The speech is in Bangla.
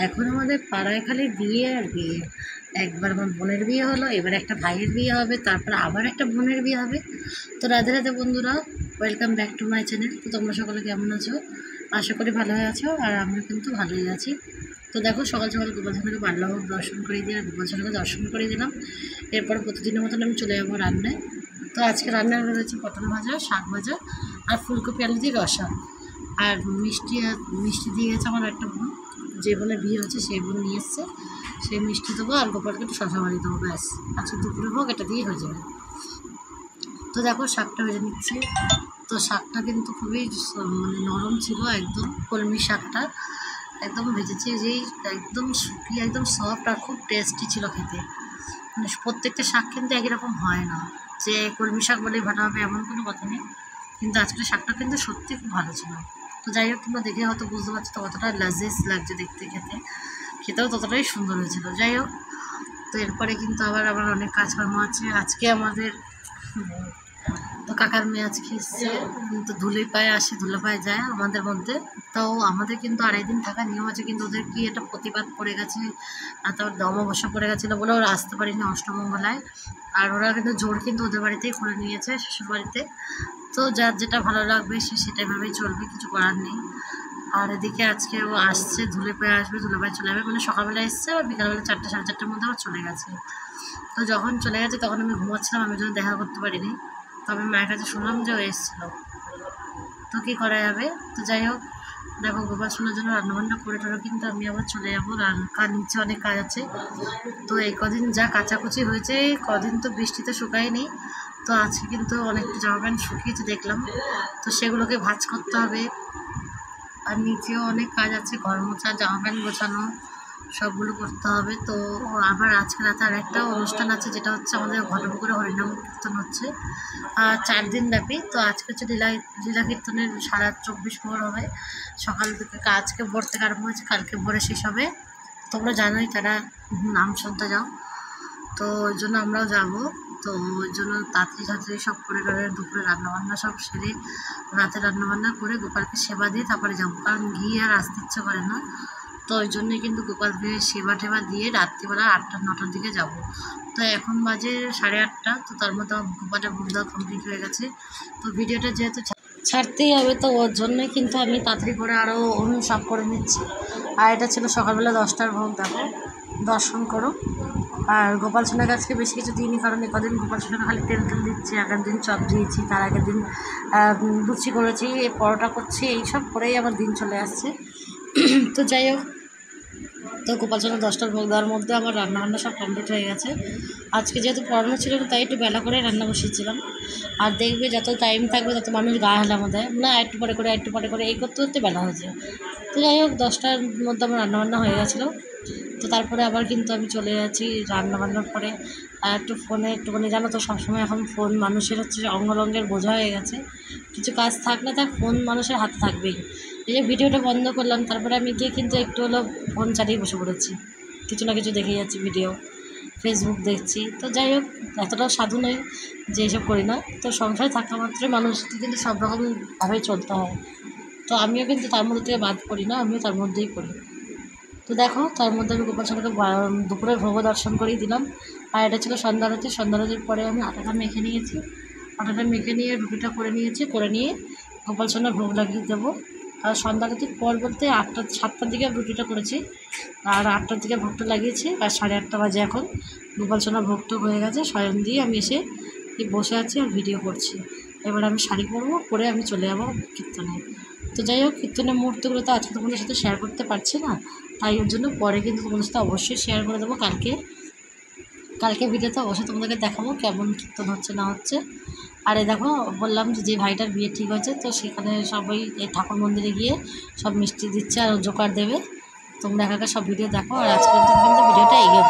এখন আমাদের পাড়ায় খালি বিয়ে আর বিয়ে। একবার আমার বোনের বিয়ে হলো, এবার একটা ভাইয়ের বিয়ে হবে, তারপর আবার একটা বোনের বিয়ে হবে। তো রাধে রাধে বন্ধুরা, welcome back to my channel. তো তোমরা সকলে কেমন আছো? আশা করি ভালো আছো, আর আমরা কিন্তু ভালোই আছি। তো দেখো, সকাল সকাল গোপালসোনাকে পারলাম দর্শন করে দিয়ে গোপালসোনাকে দর্শন করে দিলাম। এরপর প্রতিদিনের মতন আমি চলে যাবো রান্নায়। তো আজকে রান্না রয়েছে পটল ভাজা, শাক ভাজা, আর ফুলকপি আলু দিয়ে রসা। আর মিষ্টি দিয়ে গেছে আমার একটা বোন, যে বোনের বিয়ে হচ্ছে সেই বোন নিয়ে এসছে। সেই মিষ্টি দেবো আর গোপালকে একটু শশা বাড়ি দেবো, ব্যাস। আজকে দুপুরে হোক, এটা দিয়েই হয়ে যাবে। তো দেখো, শাকটা ভেজে নিচ্ছে। তো শাকটা কিন্তু খুবই মানে নরম ছিল, একদম কলমি শাকটা একদম ভেজেছে, যেই একদম শুকিয়ে একদম সফট আর খুব টেস্টি ছিল খেতে। মানে প্রত্যেকটা শাক কিন্তু একই রকম হয় না, যে কলমি শাক বলেই ভালো হবে এমন কোনো কথা নেই। কিন্তু আজকে শাকটা কিন্তু সত্যি খুব ভালো ছিল। তো যাই হোক, তোমরা দেখে হয়তো বুঝতে পারছো তো কতটা লাজিজ লাগছে দেখতে, খেতেও ততটাই সুন্দর হয়েছিল। যাই হোক, তো এরপরে কিন্তু আবার অনেক কাজকর্ম আছে আজকে আমাদের। তো কাকার মেয়ে আজকে এসছে, তো ধুলে পায়ে আসে, ধুলে পায়ে যায় আমাদের মধ্যে। তো আমাদের কিন্তু 2.5 দিন থাকার নিয়ম আছে, কিন্তু ওদের কি একটা প্রতিবাদ পড়ে গেছে, আর তারপর অমাবস্যা পড়ে গেছিলো বলে ওরা আসতে পারেনি অষ্টমঙ্গলায়। আর ওরা কিন্তু জোর কিন্তু ওদের বাড়িতেই করে নিয়েছে, শ্বশুর বাড়িতে। তো যার যেটা ভালো লাগবে সে সেটাইভাবেই চলবে, কিছু করার নেই। আর এদিকে আজকে ও আসছে, ধুলে পায়ে আসবে, ধুলে পায়ে চলে যাবে, মানে সকালবেলা এসছে আর বিকালবেলা 4টে সাড়ে 4টের মধ্যে আবার চলে গেছে। তো যখন চলে গেছে তখন আমি ঘুমাচ্ছিলাম, আমি জন্য দেখা করতে পারিনি। তবে মায়ের কাছে শুনলাম যে ও এসেছিলো। তো কী করা যাবে। তো যাই হোক, দেখো গোপাল শোনার জন্য রান্নাবান্না করে টোরে কিন্তু আমি আবার চলে যাবো। নিচে অনেক কাজ আছে। তো এই কদিন যা কাচাকুচি হয়েছে, কদিন তো বৃষ্টিতে শুকায়নি। তো আজকে কিন্তু অনেকটা জামা প্যান্ট শুকিয়েছে দেখলাম, তো সেগুলোকে ভাঁজ করতে হবে। আর নিচেও অনেক কাজ আছে, ঘর মোছা, জামা প্যান্ট গোছানো, সবগুলো করতে হবে। তো আবার আজকে রাতে আর একটা অনুষ্ঠান আছে, যেটা হচ্ছে আমাদের ঘটপুকুরে হরিনাম কীর্তন হচ্ছে 4 দিন ব্যাপী। তো আজকে হচ্ছে লীলা কীর্তনের 24 প্রহর হবে সকাল থেকে। আজকে ভোর থেকে আরম্ভ হয়েছে, কালকে ভোরে শেষ হবে। তোমরা জানোই তারা নাম শুনতে যাও, তো ওই জন্য আমরাও যাবো। তো ওই জন্য তাড়াতাড়ি সব করে দুপুরে রান্নাবান্না সব সেরে, রাতে রান্নাবান্না করে গোপালকে সেবা দিয়ে তারপরে যাবো, কারণ ঘি আর আসতে ইচ্ছে করে না। তো ওই জন্যই কিন্তু গোপালকে সেবা টেবা দিয়ে রাত্রিবেলা 8টা-9টার দিকে যাব। তো এখন বাজে 8:30। তো তার মধ্যে গোপালের ভোগ দেওয়া কমপ্লিট হয়ে গেছে। তো ভিডিওটা যেহেতু ছাড়তেই হবে, তো ওর জন্যই কিন্তু আমি তাড়াতাড়ি করে আরও সব করে নিচ্ছি। আর এটা ছিল সকালবেলা 10টার ভোগ, দেখো দর্শন করো। আর গোপাল সোনার কাছকে বেশি কিছু দিইনি, কারণ কদিন গোপাল সোনাকে খালি তেল দিচ্ছি। আগের দিন চপ দিয়েছি, তার আগের দিন লুচি করেছি, পরোটা করছি, এইসব করেই আমার দিন চলে আসছে। তো যাই হোক, তো গোপাল সোনার 10টার ভোগ দেওয়ার মধ্যে আমার রান্নাবান্না সব কমপ্লিট হয়ে গেছে। আজকে যেহেতু পড়ানো ছিল না, তাই একটু বেলা করে রান্না বসিয়েছিলাম। আর দেখবে যত টাইম থাকবে তত মানুষ গায়ে হেলামো দেয় না, একটু পরে করে এই করতে করতে বেলা হয়েছে। তো যাই হোক, 10টার মধ্যে আমার রান্নাবান্না হয়ে গেছিলো। তো তারপরে আবার কিন্তু আমি চলে যাচ্ছি রান্নাবান্নার পরে একটু ফোনে একটুখানি, জানো তো সবসময় এখন ফোন মানুষের হচ্ছে অঙ্গলঙ্গের বোঝা হয়ে গেছে। কিছু কাজ থাক না থাক, ফোন মানুষের হাতে থাকবেই। এই যে ভিডিওটা বন্ধ করলাম, তারপরে আমি গিয়ে কিন্তু একটু হলো ফোন চালিয়ে বসে পড়েছি, কিছু না কিছু দেখে যাচ্ছি, ভিডিও ফেসবুক দেখছি। তো যাই হোক, এতটাও সাধু নয় যে এসব করি না। তো সংসারে থাকা মাত্রই মানুষকে কিন্তু সব রকমভাবেই চলতে হয়। তো আমিও কিন্তু তার মধ্যে থেকে বাদ করি না, আমিও তার মধ্যেই করি। তো দেখো, তার মধ্যে আমি গোপাল সোনাকে দুপুরের ভোগ দর্শন করেই দিলাম। আর এটা ছিল সন্ধ্যারতির পরে আমি আটাটা মেখে নিয়েছি। আটাটা মেখে নিয়ে রুটিটা করে নিয়ে গোপাল সোনার ভোগ লাগিয়ে দেবো। আর সন্ধ্যারতির পর বলতে 7টার দিকে রুটিটা করেছি, আর 8টার দিকে ভোগটা লাগিয়েছি। আর 8:30 বাজে এখন, গোপাল সোনার ভোগটা হয়ে গেছে। শয়ন দিয়ে আমি এসে বসে আছি আর ভিডিও করছি। এবার আমি শাড়ি পরবো, পরে আমি চলে যাবো কীর্তনে। তো যাই হোক, কীর্তনের মুহূর্তগুলো তো আজকে তোমাদের সাথে শেয়ার করতে পারছি না, তাই ওর জন্য পরে কিন্তু তোমাদের সাথে অবশ্যই শেয়ার করে দেবো। কালকে ভিডিওতে অবশ্যই তোমাদেরকে দেখাবো কেমন কীর্তন হচ্ছে না হচ্ছে। আর এই দেখো, বললাম যে ভাইটার বিয়ে ঠিক হয়েছে, তো সেখানে সবাই এই ঠাকুর মন্দিরে গিয়ে সব মিষ্টি দিচ্ছে আর জোগাড় দেবে। তোমরা এখানকার সব ভিডিও দেখো। আর আজকে কিন্তু ভিডিওটা এগিয়ে